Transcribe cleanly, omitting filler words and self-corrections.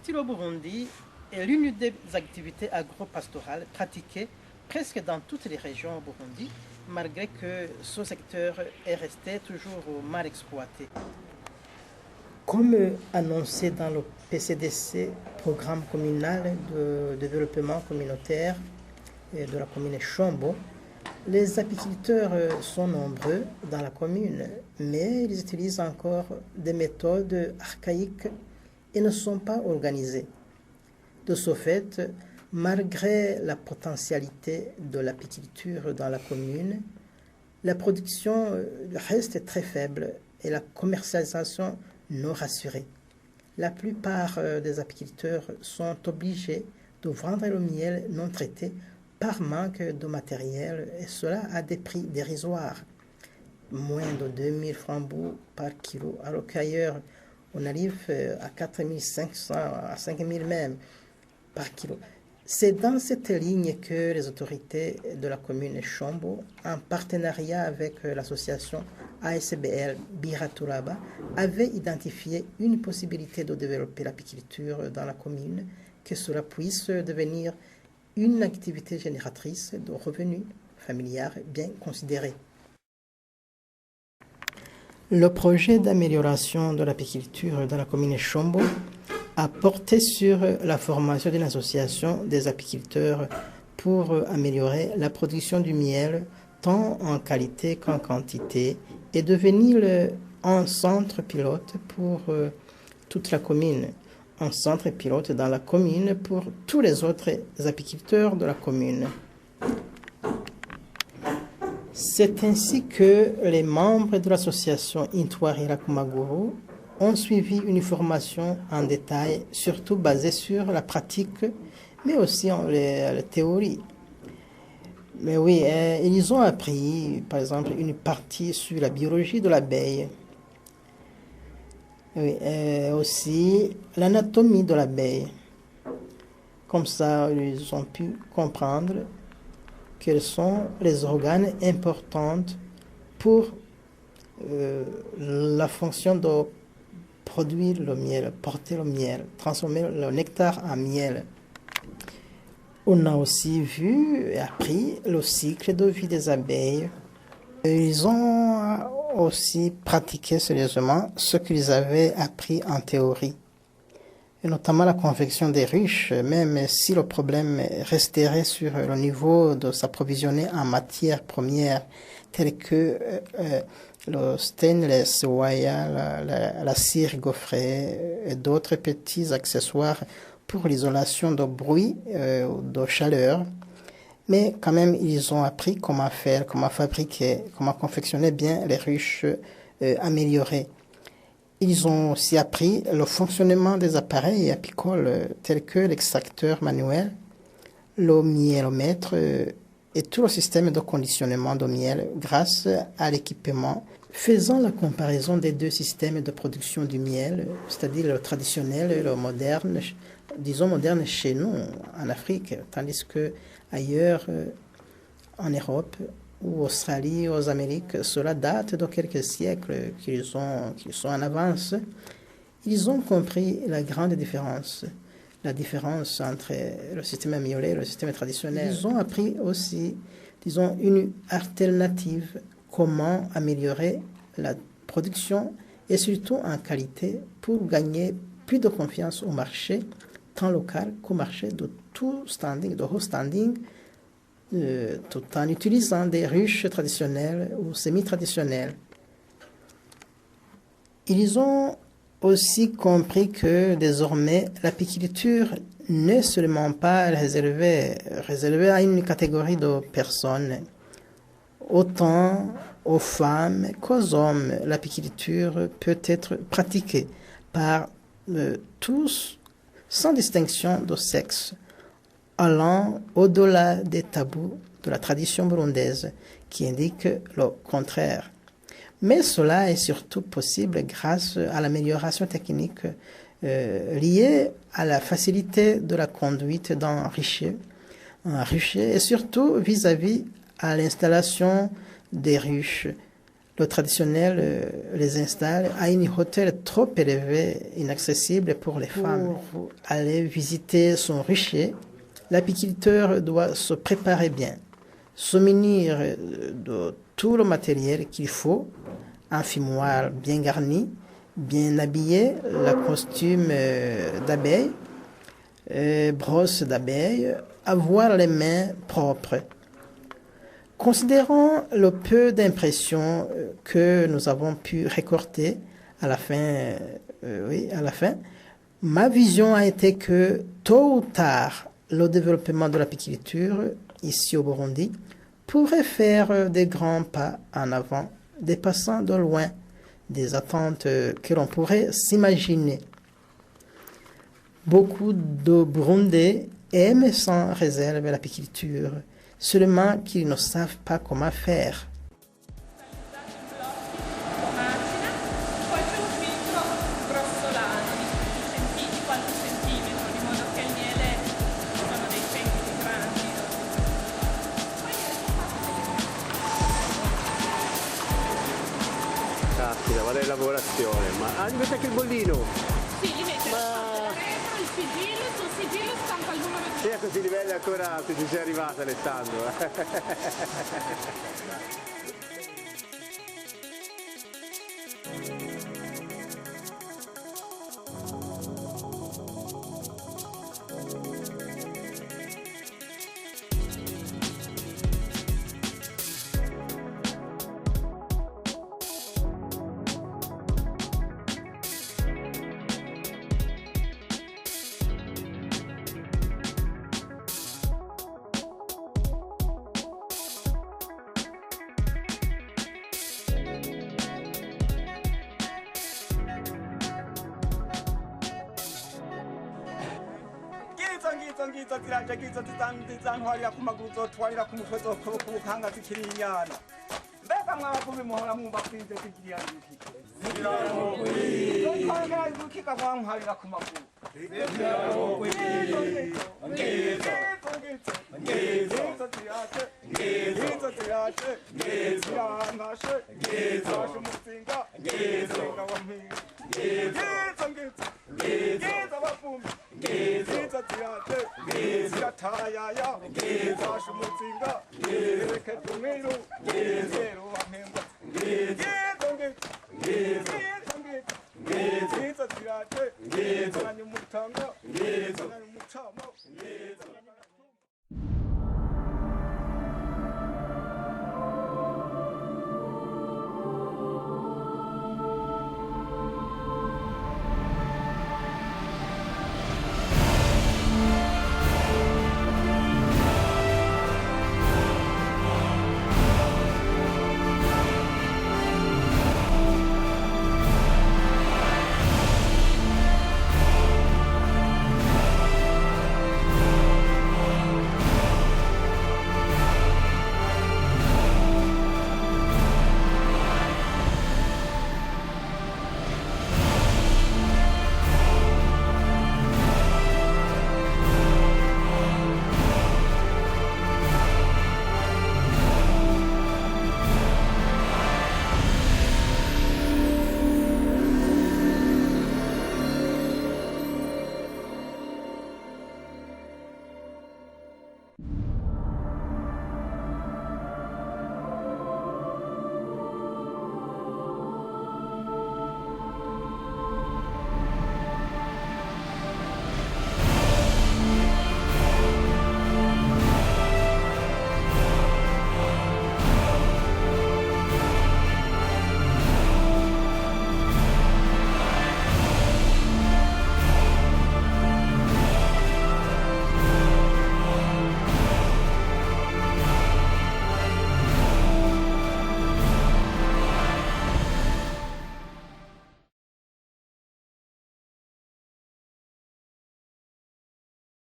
l'apiculture au Burundi est l'une des activités agro-pastorales pratiquées presque dans toutes les régions au Burundi, malgré que ce secteur est resté toujours mal exploité. Comme annoncé dans le PCDC, Programme communal de développement communautaire de la commune Chombo, les apiculteurs sont nombreux dans la commune, mais ils utilisent encore des méthodes archaïques et ne sont pas organisés. De ce fait, malgré la potentialité de l'apiculture dans la commune, la production reste très faible et la commercialisation non rassurée. La plupart des apiculteurs sont obligés de vendre le miel non traité par manque de matériel, et cela à des prix dérisoires, moins de 2000 francs par kilo, alors qu'ailleurs on arrive à 4500, à 5000 même par kilo. C'est dans cette ligne que les autorités de la commune Chombo, en partenariat avec l'association ASBL Biraturaba, avaient identifié une possibilité de développer l'apiculture dans la commune, que cela puisse devenir une activité génératrice de revenus familiaux bien considérée. Le projet d'amélioration de l'apiculture dans la commune Chombo a porté sur la formation d'une association des apiculteurs pour améliorer la production du miel tant en qualité qu'en quantité et devenir un centre pilote pour toute la commune. Un centre pilote dans la commune pour tous les autres apiculteurs de la commune. C'est ainsi que les membres de l'association Intwarira Kumaguru ont suivi une formation en détail, surtout basée sur la pratique, mais aussi la théorie. Mais oui, ils ont appris, par exemple, une partie sur la biologie de l'abeille. Oui, aussi l'anatomie de l'abeille. Comme ça, ils ont pu comprendre quels sont les organes importants pour la fonction de produire le miel, porter le miel, transformer le nectar en miel. On a aussi vu et appris le cycle de vie des abeilles. Ils ont aussi pratiqué sérieusement ce qu'ils avaient appris en théorie, et notamment la confection des ruches, même si le problème resterait sur le niveau de s'approvisionner en matières premières telles que le stainless wire, la cire gaufrée et d'autres petits accessoires pour l'isolation de bruit ou de chaleur. Mais quand même, ils ont appris comment faire, comment fabriquer, comment confectionner bien les ruches améliorées. Ils ont aussi appris le fonctionnement des appareils apicoles tels que l'extracteur manuel, le mielomètre et tout le système de conditionnement de miel grâce à l'équipement. Faisant la comparaison des deux systèmes de production du miel, c'est-à-dire le traditionnel et le moderne, disons moderne chez nous en Afrique, tandis que ailleurs en Europe ou Australie, aux Amériques, cela date de quelques siècles qu'ils sont en avance. Ils ont compris la grande différence, la différence entre le système amélioré et le système traditionnel. Ils ont appris aussi, disons, une alternative, comment améliorer la production et surtout en qualité pour gagner plus de confiance au marché, tant local qu'au marché de tout standing, de haut standing, tout en utilisant des ruches traditionnelles ou semi-traditionnelles. Ils ont aussi compris que désormais l'apiculture n'est seulement pas réservée à une catégorie de personnes. Autant aux femmes qu'aux hommes, l'apiculture peut être pratiquée par tous sans distinction de sexe, allant au-delà des tabous de la tradition burundaise qui indique le contraire. Mais cela est surtout possible grâce à l'amélioration technique liée à la facilité de la conduite d'un rucher et surtout vis-à-vis à l'installation des ruches. Le traditionnel les installe à une hauteur trop élevée, inaccessible pour les femmes. Pour aller visiter son rucher, l'apiculteur doit se préparer bien, se munir de tout le matériel qu'il faut, un fumoir bien garni, bien habillé, le costume d'abeille, brosse d'abeille, avoir les mains propres. Considérant le peu d'impressions que nous avons pu récolter à la fin, ma vision a été que tôt ou tard, le développement de l'apiculture ici au Burundi pourrait faire des grands pas en avant, dépassant de loin des attentes que l'on pourrait s'imaginer. Beaucoup de Burundais aiment sans réserve l'apiculture, seulement qu'ils ne savent pas comment faire. Caspita, quale lavorazione, ma gli mette anche il bollino? Sì, gli mette il sigillo, sul sigillo stampa il numero di... Sì, a questi livelli ancora ci sei arrivato Alessandro. ngizo ziraje ngizo zizantwarira ku maguru zotwarira ku mutwe zokubuhanga zikiri inyana mbega mwabagumi muhora mwumva kwize zigiriya niki zotwarira zukika mwantwarira ku maguru Tayaya, Zashu Mutsinga, Ketumiro,